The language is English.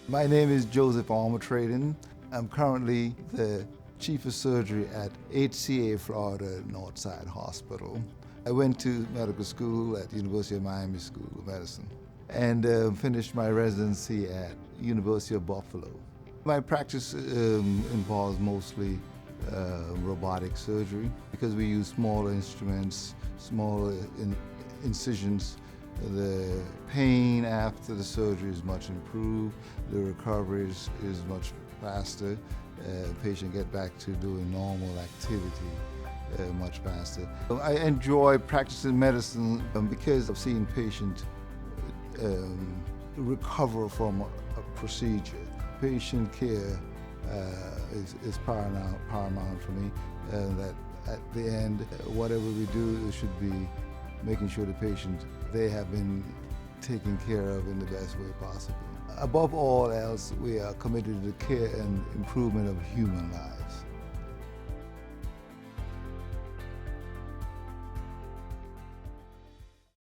My name is Joseph Armotrading. I'm currently the Chief of Surgery at HCA Florida Northside Hospital. I went to medical school at University of Miami School of Medicine and finished my residency at University of Buffalo. My practice involves mostly robotic surgery because we use smaller instruments, smaller incisions. The pain after the surgery is much improved. The recovery is much faster. Patient get back to doing normal activity much faster. I enjoy practicing medicine because I've seen patients recover from a procedure. Patient care is paramount for me. That at the end, whatever we do, it should be making sure the patient, they have been taken care of in the best way possible. Above all else, we are committed to the care and improvement of human lives.